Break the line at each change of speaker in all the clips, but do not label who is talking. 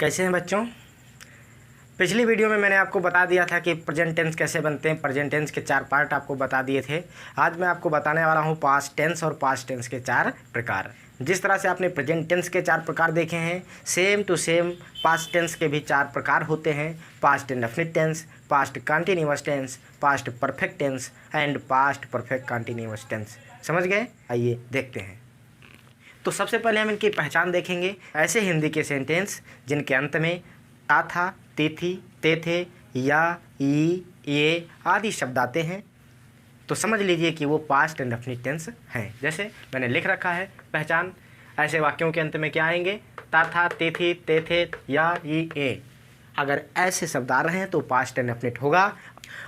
कैसे हैं बच्चों। पिछली वीडियो में मैंने आपको बता दिया था कि प्रेजेंट टेंस कैसे बनते हैं। प्रेजेंट टेंस के 4 पार्ट आपको बता दिए थे। आज मैं आपको बताने वाला हूँ पास्ट टेंस और पास्ट टेंस के 4 प्रकार। जिस तरह से आपने प्रेजेंट टेंस के 4 प्रकार देखे हैं, same to same past tense के भी 4 प्रकार होते हैं। Past indefinite tense, past continuous tense, past perfect tense and past perfect continuous tense. समझ गए? आइए देखते हैं। तो सबसे पहले हम इनकी पहचान देखेंगे। ऐसे हिंदी के सेंटेंस जिनके अंत में ता था, ते थी, ते थे, या, ई, ये आदि शब्द आते हैं तो समझ लीजिए कि वो पास्ट इंडेफिनिट टेंस हैं। जैसे मैंने लिख रखा है पहचान। ऐसे वाक्यों के अंत में क्या आएंगे? ता था, ते थी, ते थे, या, ई, ए। अगर ऐसे शब्द आ रहे हैं तो पास्ट इंडेफिनिट होगा।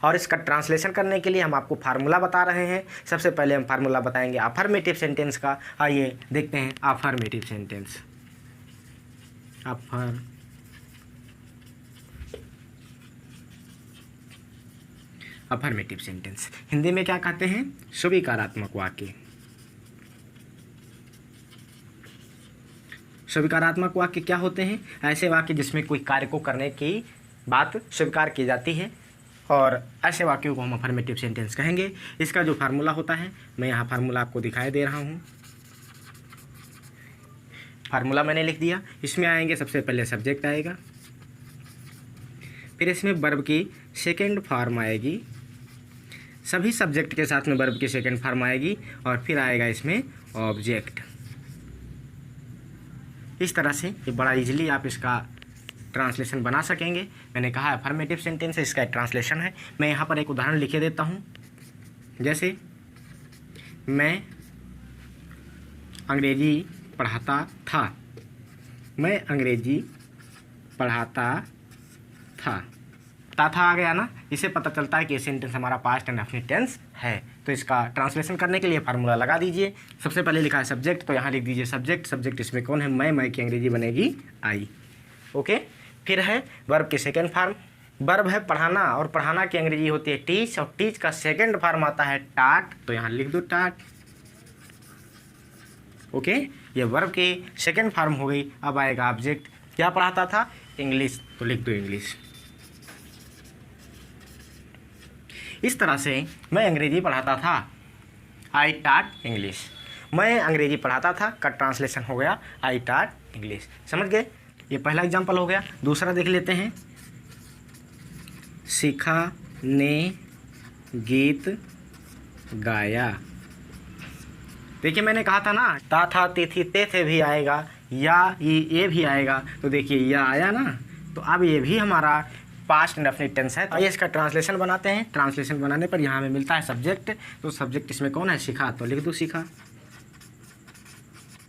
और इसका ट्रांसलेशन करने के लिए हम आपको फार्मूला बता रहे हैं। सबसे पहले हम फार्मूला बताएंगे अफर्मेटिव सेंटेंस का। आइए देखते हैं affirmative sentence. Affirmative sentence Hindi में क्या कहते हैं? स्वीकारात्मक वाक्य। स्वीकारात्मक वाक्य क्या होते हैं? ऐसे वाक्य जिसमें कोई कार्य को करने की बात स्वीकार की जाती है, और ऐसे वाक्यों को हम अफर्मेटिव सेंटेंस कहेंगे। इसका जो फार्मूला होता है, मैं यहाँ फार्मूला आपको दिखाई दे रहा हूँ। फार्मूला मैंने लिख दिया। इसमें आएंगे सबसे पहले सब्जेक्ट आएगा, फिर इसमें वर्ब की सेकेंड फॉर्म आएगी, सभी सब्जेक्ट के साथ में वर्ब की सेकेंड फॉर्म आएगी, और फिर आएगा इसमें ऑब्जेक्ट। इस तरह से ये बड़ा इजीली आप इसका ट्रांसलेशन बना सकेंगे। मैंने कहा अफर्मेटिव सेंटेंस है, इसका ट्रांसलेशन है। मैं यहाँ पर एक उदाहरण लिखे देता हूँ। जैसे मैं अंग्रेजी पढ़ाता था। मैं अंग्रेजी पढ़ाता था। ता था आ गया ना, इससे पता चलता है कि ये सेंटेंस हमारा पास्ट इंडेफिनिट टेंस है। तो इसका ट्रांसलेशन करने के लिए फार्मूला लगा दीजिए। सबसे पहले लिखा है सब्जेक्ट, तो यहाँ लिख दीजिए सब्जेक्ट। सब्जेक्ट इसमें कौन है? मैं की अंग्रेजी बनेगी आई। ओके। फिर है वर्ब की सेकेंड फॉर्म। वर्ब है पढ़ाना, और पढ़ाना की अंग्रेजी होती है टीच, और टीच का सेकेंड फॉर्म आता है टाट, तो यहाँ लिख दो टाट। ओके, ये वर्ब की सेकेंड फॉर्म हो गई। अब आएगा ऑब्जेक्ट। क्या पढ़ाता था? इंग्लिश, तो लिख दो इंग्लिश। इस तरह से मैं अंग्रेजी पढ़ाता था, आई टॉट इंग्लिश। मैं अंग्रेजी पढ़ाता था का ट्रांसलेशन हो गया आई टॉट इंग्लिश। समझ गए? ये पहला एग्जांपल हो गया। दूसरा देख लेते हैं। शिखा ने गीत गाया। देखिए मैंने कहा था ना, ता था, ते थी, ते थे भी आएगा, या, ये भी आएगा। तो देखिए या आया ना, तो अब ये भी हमारा पास्ट इंडेफिनिट टेंस है। आइए इसका ट्रांसलेशन बनाते हैं। ट्रांसलेशन बनाने पर यहाँ हमें मिलता है सब्जेक्ट, तो सब्जेक्ट इसमें कौन है? शिखा, तो लिख दो शिखा।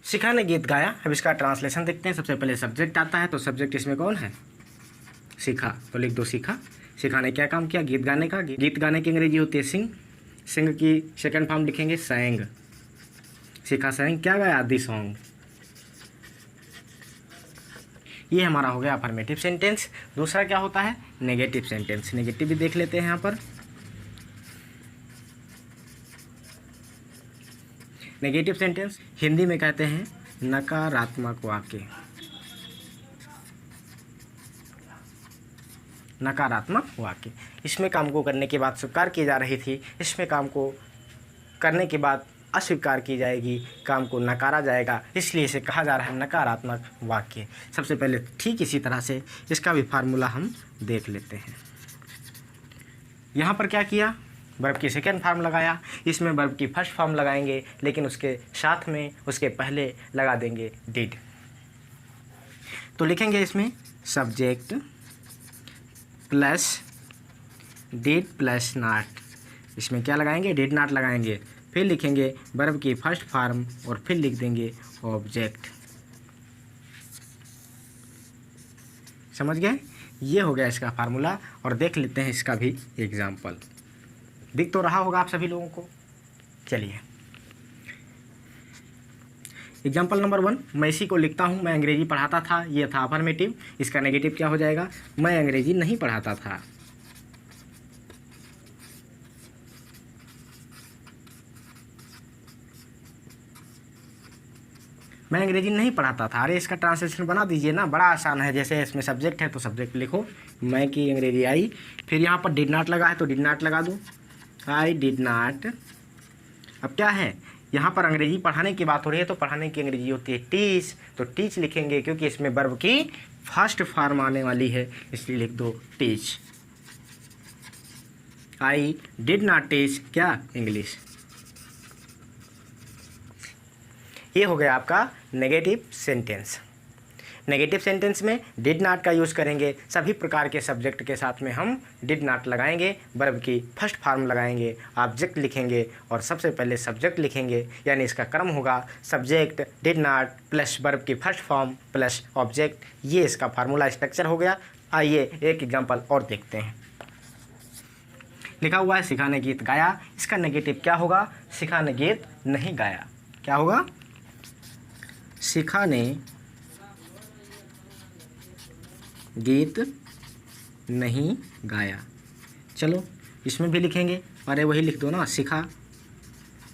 शिखा ने गीत गाया। अब इसका ट्रांसलेशन देखते हैं। सबसे पहले सब्जेक्ट आता है, तो सब्जेक्ट इसमें कौन है? शिखा, तो लिख दो शिखा। शिखा ने क्या काम किया? गीत गाने का। गीत गाने की अंग्रेजी होती है सिंग। सिंग की सेकेंड फॉर्म लिखेंगे सैंग। शिखा सैंग क्या गाया? The song. ये हमारा हो गया अफर्मेटिव सेंटेंस। दूसरा क्या होता है? Negative sentence. नेगेटिव भी देख लेते हैं यहाँ पर। नेगेटिव सेंटेंस हिंदी में कहते हैं नकारात्मक वाक्य। नकारात्मक वाक्य। इसमें काम को करने के बाद स्वीकार की जा रही थी, इसमें काम को करने के बाद अस्वीकार की जाएगी, काम को नकारा जाएगा, इसलिए इसे कहा जा रहा है नकारात्मक वाक्य। सबसे पहले ठीक इसी तरह से इसका भी फार्मूला हम देख लेते हैं। यहाँ पर क्या किया? वर्ब की सेकेंड फॉर्म लगाया। इसमें वर्ब की फर्स्ट फॉर्म लगाएंगे, लेकिन उसके साथ में उसके पहले लगा देंगे डिड। तो लिखेंगे इसमें subject plus did plus not. इसमें क्या लगाएंगे? डिड नॉट लगाएंगे। फिर लिखेंगे वर्ब की फर्स्ट फॉर्म, और फिर लिख देंगे ऑब्जेक्ट। समझ गए? ये हो गया इसका फार्मूला। और देख लेते हैं इसका भी एग्जाम्पल। दिख तो रहा होगा आप सभी लोगों को। चलिए एग्जाम्पल नंबर 1। मैं इसी को लिखता हूँ। मैं अंग्रेजी पढ़ाता था, ये था अफर्मेटिव। इसका नेगेटिव क्या हो जाएगा? मैं अंग्रेजी नहीं पढ़ाता था। मैं अंग्रेजी नहीं पढ़ाता था। अरे इसका ट्रांसलेशन बना दीजिए ना, बड़ा आसान है। जैसे इसमें सब्जेक्ट है तो सब्जेक्ट लिखो, मैं की अंग्रेजी आई, फिर यहाँ पर डिड नॉट लगा है तो डिड नॉट लगा दूँ, आई डिड नॉट। अब क्या है, यहाँ पर अंग्रेजी पढ़ाने की बात हो रही है तो पढ़ाने की अंग्रेजी होती है टीच, तो टीच लिखेंगे क्योंकि इसमें वर्ब की फर्स्ट फॉर्म आने वाली है, इसलिए लिख दो teach. I did not teach क्या, इंग्लिश। ये हो गया आपका नेगेटिव सेंटेंस। नेगेटिव सेंटेंस में डिड नॉट का यूज़ करेंगे। सभी प्रकार के सब्जेक्ट के साथ में हम डिड नॉट लगाएंगे, वर्ब की फर्स्ट फॉर्म लगाएंगे, ऑब्जेक्ट लिखेंगे और सबसे पहले सब्जेक्ट लिखेंगे, यानी इसका क्रम होगा subject did not plus verb की फर्स्ट फॉर्म प्लस ऑब्जेक्ट। ये इसका फार्मूला स्ट्रक्चर हो गया। आइए एक एग्जांपल और देखते हैं। लिखा हुआ है शिखा ने गीत गाया, इसका नेगेटिव क्या होगा, शिखा ने गीत नहीं गाया। क्या होगा, शिखा ने गीत नहीं गाया। चलो इसमें भी लिखेंगे, अरे वही लिख दो ना, शिखा,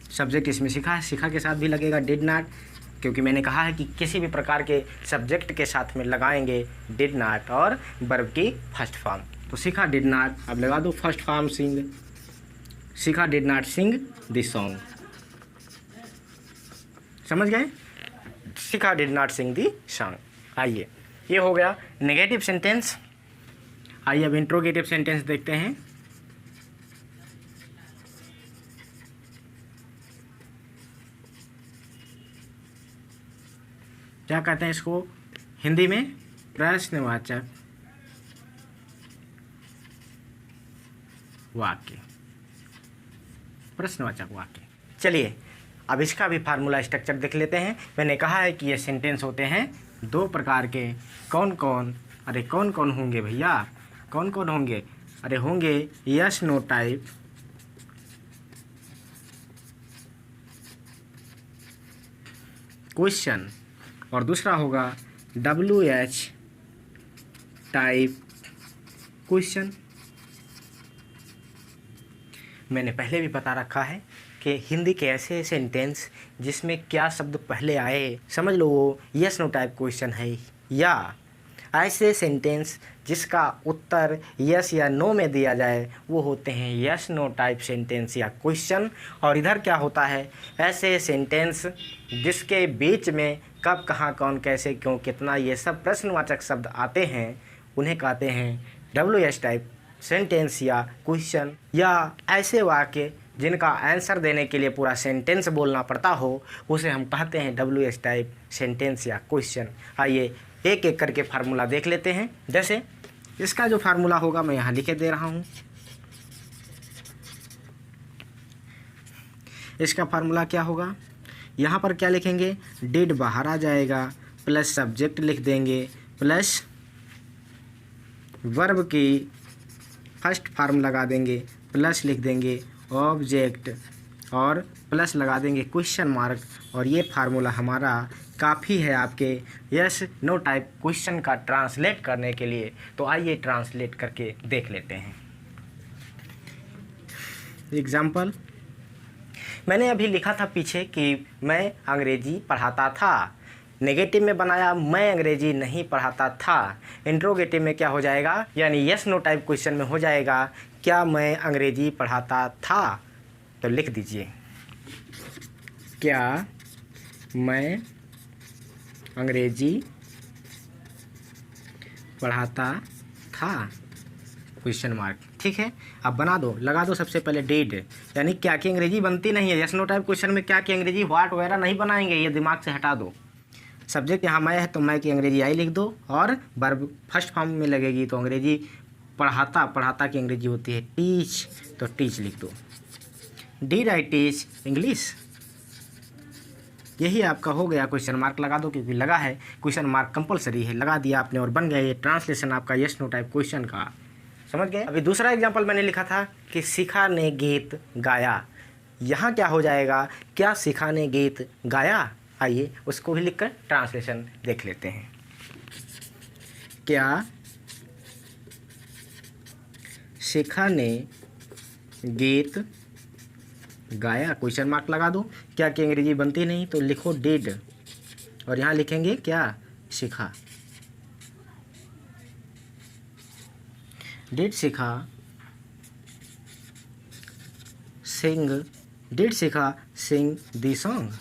सब्जेक्ट इसमें शिखा है, शिखा के साथ भी लगेगा डिड नॉट, क्योंकि मैंने कहा है कि किसी भी प्रकार के सब्जेक्ट के साथ में लगाएंगे डिड नॉट और वर्ब की फर्स्ट फॉर्म। तो शिखा डिड नॉट, अब लगा दो first form sing, Shikha did not sing this song. समझ गए, Shikha did not sing the song. आइए ये हो गया नेगेटिव सेंटेंस। आइए अब इंट्रोगेटिव सेंटेंस देखते हैं। क्या कहते हैं इसको हिंदी में, प्रश्नवाचक वाक्य, प्रश्नवाचक वाक्य। चलिए अब इसका भी फार्मूला स्ट्रक्चर देख लेते हैं। मैंने कहा है कि ये सेंटेंस होते हैं दो प्रकार के। कौन कौन, अरे कौन कौन होंगे भैया, कौन कौन होंगे, अरे होंगे यस नो टाइप, क्वेश्चन, और दूसरा होगा WH टाइप क्वेश्चन। मैंने पहले भी बता रखा है कि हिंदी के ऐसे सेंटेंस जिसमें क्या शब्द पहले आए, समझ लो वो यस नो टाइप क्वेश्चन है, या ऐसे सेंटेंस जिसका उत्तर यस या नो में दिया जाए वो होते हैं यस नो टाइप सेंटेंस या क्वेश्चन। और इधर क्या होता है, ऐसे सेंटेंस जिसके बीच में कब, कहाँ, कौन, कैसे, क्यों, कितना, ये सब प्रश्नवाचक शब्द आते हैं, उन्हें कहते हैं WH टाइप सेंटेंस या क्वेश्चन। या ऐसे वाक्य जिनका आंसर देने के लिए पूरा सेंटेंस बोलना पड़ता हो, उसे हम कहते हैं WH टाइप सेंटेंस या क्वेश्चन। आइए एक एक करके फार्मूला देख लेते हैं। जैसे इसका जो फार्मूला होगा मैं यहाँ लिखे दे रहा हूँ। इसका फार्मूला क्या होगा, यहाँ पर क्या लिखेंगे, डिड बाहर आ जाएगा, प्लस सब्जेक्ट लिख देंगे, प्लस वर्ब की फर्स्ट फॉर्म लगा देंगे, प्लस लिख देंगे ऑब्जेक्ट और प्लस लगा देंगे क्वेश्चन मार्क। और ये फार्मूला हमारा काफ़ी है आपके यस नो टाइप क्वेश्चन का ट्रांसलेट करने के लिए। तो आइए ट्रांसलेट करके देख लेते हैं। एग्जाम्पल, मैंने अभी लिखा था पीछे कि मैं अंग्रेजी पढ़ाता था, नेगेटिव में बनाया मैं अंग्रेजी नहीं पढ़ाता था। इंट्रोगेटिव में क्या हो जाएगा, यानी यस नो टाइप क्वेश्चन में हो जाएगा क्या मैं अंग्रेजी पढ़ाता था। तो लिख दीजिए क्या मैं अंग्रेजी पढ़ाता था, क्वेश्चन मार्क। ठीक है, अब बना दो, लगा दो सबसे पहले डिड, यानी क्या की अंग्रेजी बनती नहीं है। यस नो टाइप क्वेश्चन में क्या की अंग्रेजी वाट वगैरह नहीं बनाएंगे, ये दिमाग से हटा दो। सब्जेक्ट यहाँ मैं है तो मैं की अंग्रेजी आई लिख दो, और वर्ब फर्स्ट फॉर्म में लगेगी तो अंग्रेजी पढ़ाता, पढ़ाता की अंग्रेजी होती है टीच, तो टीच लिख दो। डिड आई टीच इंग्लिश, यही आपका हो गया। क्वेश्चन मार्क लगा दो क्योंकि लगा है, क्वेश्चन मार्क कंपलसरी है, लगा दिया आपने और बन गया ये ट्रांसलेशन आपका यस नो टाइप क्वेश्चन का। समझ गए। अभी दूसरा एग्जांपल मैंने लिखा था कि शिखा ने गीत गाया, यहाँ क्या हो जाएगा, क्या शिखा ने गीत गाया। आइए उसको भी लिखकर ट्रांसलेशन देख लेते हैं। क्या शिखा ने गीत गाया, क्वेश्चन मार्क लगा दो। क्या की अंग्रेजी बनती नहीं तो लिखो डिड और यहाँ लिखेंगे क्या, Shikha. Did Shikha sing the song,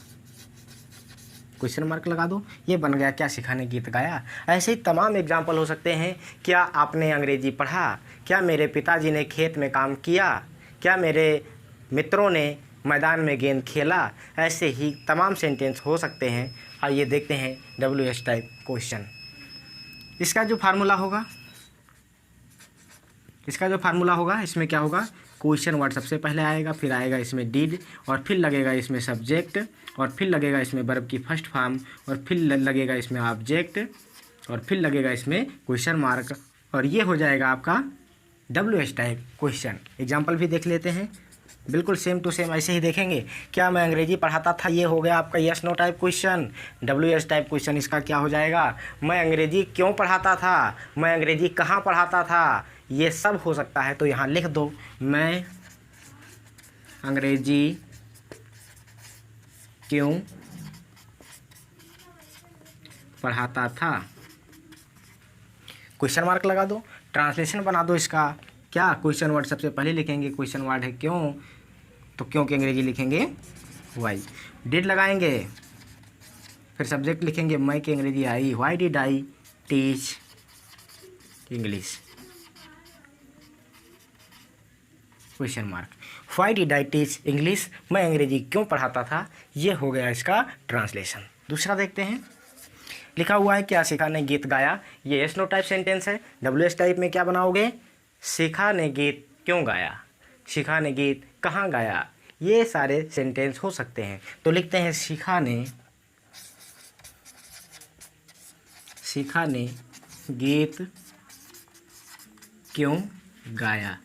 question mark लगा दो। ये बन गया क्या, शिखा ने गीत गाया। ऐसे ही तमाम एग्जाम्पल हो सकते हैं। क्या आपने अंग्रेजी पढ़ा, क्या मेरे पिताजी ने खेत में काम किया, क्या मेरे मित्रों ने मैदान में गेंद खेला। ऐसे ही तमाम सेंटेंस हो सकते हैं। आइए देखते हैं WH टाइप क्वेश्चन। इसका जो फार्मूला होगा, इसमें क्या होगा, क्वेश्चन वर्ड सबसे पहले आएगा, फिर आएगा इसमें डिड, और फिर लगेगा इसमें सब्जेक्ट, और फिर लगेगा इसमें वर्ब की फर्स्ट फॉर्म, और फिर लगेगा इसमें ऑब्जेक्ट, और फिर लगेगा इसमें क्वेश्चन मार्क, और ये हो जाएगा आपका WH टाइप क्वेश्चन। एग्जाम्पल भी देख लेते हैं, बिल्कुल सेम टू सेम ऐसे ही देखेंगे। क्या मैं अंग्रेजी पढ़ाता था, ये हो गया आपका yes no type question. WH type question इसका क्या हो जाएगा, मैं अंग्रेजी क्यों पढ़ाता था, मैं अंग्रेजी कहाँ पढ़ाता था, ये सब हो सकता है। तो यहाँ लिख दो, मैं अंग्रेजी क्यों पढ़ाता था, क्वेश्चन मार्क लगा दो। ट्रांसलेशन बना दो इसका, क्या क्वेश्चन वर्ड सबसे पहले लिखेंगे, क्वेश्चन वर्ड है क्यों, तो क्यों की अंग्रेजी लिखेंगे वाई। डिड लगाएंगे, फिर सब्जेक्ट लिखेंगे, मैं की Angrezi I, why did I teach English, question mark. Why did I teach English, मैं अंग्रेजी क्यों पढ़ाता था। ये हो गया इसका ट्रांसलेशन। दूसरा देखते हैं, लिखा हुआ है क्या शिखा ने गीत गाया। ये यस नो टाइप सेंटेंस है। WH टाइप में क्या बनाओगे, शिखा ने गीत क्यों गाया, शिखा ने गीत कहाँ गाया। ये सारे सेंटेंस हो सकते हैं। तो लिखते हैं शिखा ने गीत क्यों गाया।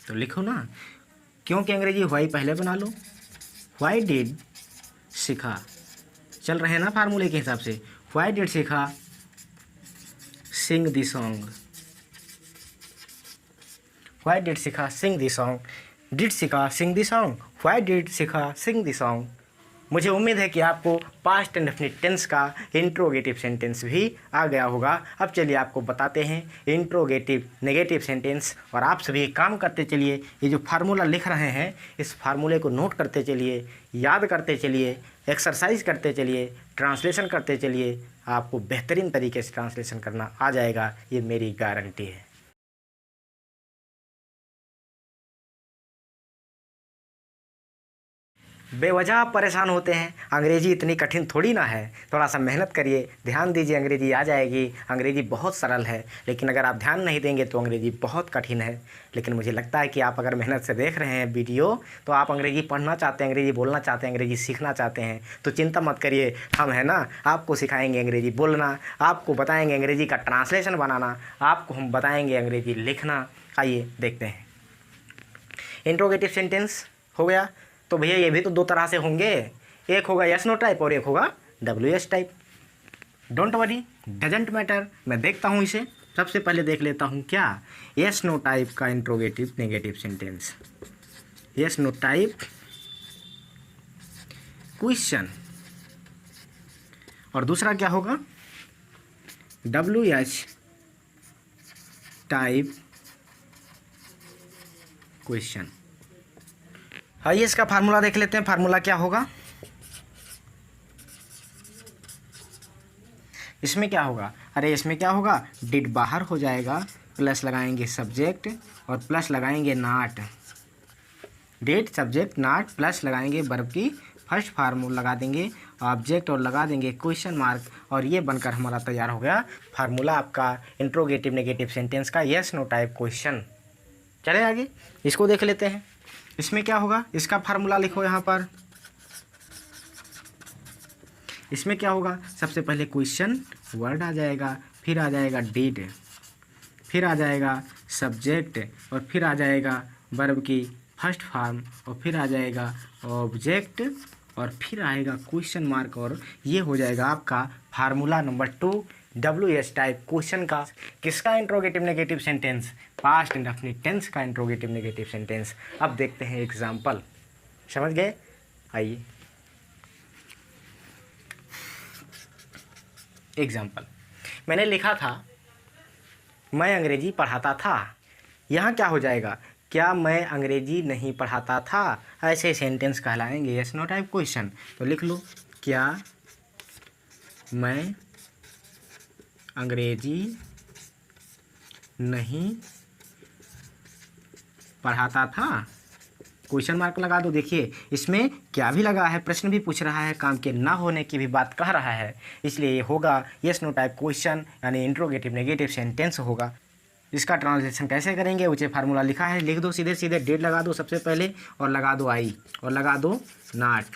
तो लिखो ना, क्यों की अंग्रेजी वाई पहले बना लो, वाई डिड शिखा, चल रहे हैं ना फार्मूले के हिसाब से। Why did Shikha sing the song, why did Shikha sing the song, did Shikha sing the song, why did Shikha sing the song. मुझे उम्मीद है कि आपको पास्ट इंडेफिनिट टेंस का इंट्रोगेटिव सेंटेंस भी आ गया होगा। अब चलिए आपको बताते हैं इंट्रोगेटिव नेगेटिव सेंटेंस, और आप सभी काम करते चलिए। ये जो फार्मूला लिख रहे हैं, इस फार्मूले को नोट करते चलिए, याद करते चलिए, एक्सरसाइज करते चलिए, ट्रांसलेशन करते चलिए। आपको बेहतरीन तरीके से ट्रांसलेशन करना आ जाएगा, ये मेरी गारंटी है। बेवजह आप परेशान होते हैं, अंग्रेजी इतनी कठिन थोड़ी ना है। थोड़ा सा मेहनत करिए, ध्यान दीजिए, अंग्रेजी आ जाएगी। अंग्रेजी बहुत सरल है, लेकिन अगर आप ध्यान नहीं देंगे तो अंग्रेजी बहुत कठिन है। लेकिन मुझे लगता है कि आप अगर मेहनत से देख रहे हैं वीडियो, तो आप अंग्रेजी पढ़ना चाहते हैं, अंग्रेजी बोलना चाहते हैं, अंग्रेजी सीखना चाहते हैं। तो चिंता मत करिए, हम है ना, आपको सिखाएंगे अंग्रेजी बोलना, आपको बताएंगे अंग्रेजी का ट्रांसलेशन बनाना, आपको हम बताएंगे अंग्रेजी लिखना। आइए देखते हैं। इंट्रोगेटिव सेंटेंस हो गया, तो भैया ये भी तो दो तरह से होंगे, एक होगा यस नो टाइप और एक होगा WH type. Don't worry, doesn't matter, मैं देखता हूँ इसे। सबसे पहले देख लेता हूँ क्या, यस नो टाइप का interrogative negative sentence. Yes no type question, और दूसरा क्या होगा, WH टाइप क्वेश्चन। आइए इसका फार्मूला देख लेते हैं। फार्मूला क्या होगा, इसमें क्या होगा, अरे इसमें क्या होगा, डिड बाहर हो जाएगा, प्लस लगाएंगे सब्जेक्ट और प्लस लगाएंगे not. Did subject not plus लगाएंगे वर्ब की फर्स्ट फॉर्म लगा देंगे ऑब्जेक्ट और लगा देंगे क्वेश्चन मार्क, और ये बनकर हमारा तैयार हो गया फार्मूला आपका इंट्रोगेटिव नेगेटिव सेंटेंस का यस नो टाइप क्वेश्चन। चले आगे इसको देख लेते हैं। इसमें क्या होगा, इसका फार्मूला लिखो यहाँ पर। इसमें क्या होगा, सबसे पहले क्वेश्चन वर्ड आ जाएगा, फिर आ जाएगा डिड, फिर आ जाएगा सब्जेक्ट, और फिर आ जाएगा वर्ब की फर्स्ट फॉर्म, और फिर आ जाएगा ऑब्जेक्ट, और फिर आएगा क्वेश्चन मार्क, और ये हो जाएगा आपका formula number 2 WH type question का। किसका interrogative negative sentence, past indefinite tense का इंट्रोगेटिव नेगेटिव सेंटेंस। अब देखते हैं एग्जाम्पल, समझ गए। आइए एग्जाम्पल, मैंने लिखा था मैं अंग्रेजी पढ़ाता था। यहाँ क्या हो जाएगा, क्या मैं अंग्रेजी नहीं पढ़ाता था, ऐसे सेंटेंस कहलाएंगे यस नो टाइप क्वेश्चन। तो लिख लो, क्या मैं अंग्रेजी नहीं पढ़ाता था, क्वेश्चन मार्क लगा दो। देखिए इसमें क्या भी लगा है, प्रश्न भी पूछ रहा है, काम के ना होने की भी बात कह रहा है, इसलिए ये होगा यस नो टाइप क्वेश्चन, यानी इंट्रोगेटिव नेगेटिव सेंटेंस होगा। इसका ट्रांसलेशन कैसे करेंगे, उसे फार्मूला लिखा है, लिख दो सीधे सीधे। डेट लगा दो सबसे पहले और लगा दो आई और लगा दो not.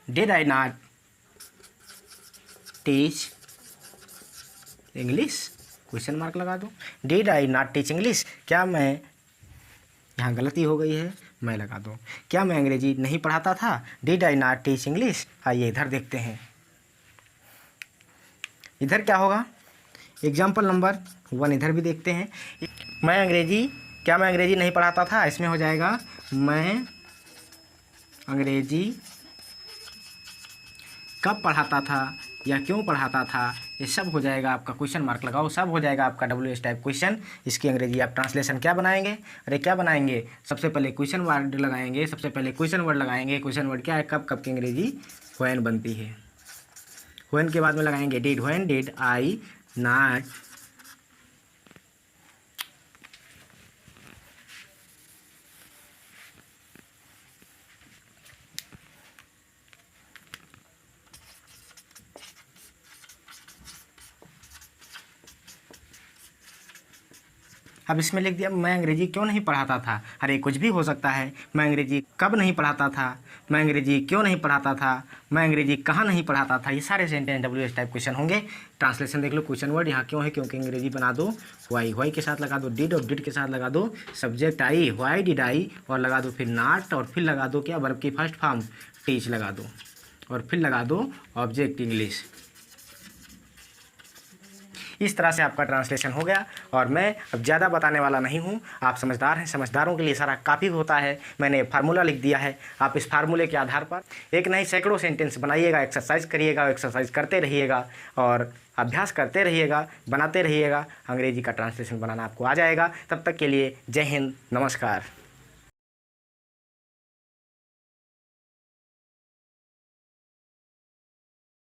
Did I not teach English, question mark लगा दो। Did I not teach English, क्या मैं, यहाँ गलती हो गई है, मैं लगा दो, क्या मैं अंग्रेजी नहीं पढ़ाता था, did I not teach English. आइए इधर देखते हैं, इधर क्या होगा, एग्जाम्पल नंबर 1 इधर भी देखते हैं। मैं अंग्रेजी, क्या मैं अंग्रेजी नहीं पढ़ाता था, इसमें हो जाएगा मैं अंग्रेजी कब पढ़ाता था या क्यों पढ़ाता था, ये सब हो जाएगा आपका, क्वेश्चन मार्क लगाओ, सब हो जाएगा आपका WH टाइप क्वेश्चन। इसकी अंग्रेजी आप ट्रांसलेशन क्या बनाएंगे, अरे क्या बनाएंगे, सबसे पहले क्वेश्चन वर्ड लगाएंगे, सबसे पहले क्वेश्चन वर्ड लगाएंगे। क्वेश्चन वर्ड क्या है, कब कब की अंग्रेजी व्हेन बनती है। व्हेन के बाद में लगाएंगे did, when did I not अब इसमें लिख दिया मैं अंग्रेजी क्यों नहीं पढ़ाता था, अरे कुछ भी हो सकता है, मैं अंग्रेजी कब नहीं पढ़ाता था, मैं अंग्रेजी क्यों नहीं पढ़ाता था, मैं अंग्रेजी कहाँ नहीं पढ़ाता था, ये सारे सेंटेंस WH टाइप क्वेश्चन होंगे। ट्रांसलेशन देख लो, क्वेश्चन वर्ड यहाँ क्यों है, क्योंकि अंग्रेजी बना दो वाई, वाई के साथ लगा दो डिड और डिड के साथ लगा दो सब्जेक्ट आई, वाई डिड आई, और लगा दो फिर नॉट, और फिर लगा दो क्या, वर्ब की फर्स्ट फॉर्म टीच लगा दो, और फिर लगा दो ऑब्जेक्ट इंग्लिश। इस तरह से आपका ट्रांसलेशन हो गया। और मैं अब ज़्यादा बताने वाला नहीं हूँ, आप समझदार हैं, समझदारों के लिए सारा काफ़ी होता है। मैंने फार्मूला लिख दिया है, आप इस फार्मूले के आधार पर एक नहीं सैकड़ों सेंटेंस बनाइएगा, एक्सरसाइज करिएगा, एक्सरसाइज करते रहिएगा और अभ्यास करते रहिएगा, बनाते रहिएगा, अंग्रेजी का ट्रांसलेशन बनाना आपको आ जाएगा। तब तक के लिए जय हिंद, नमस्कार।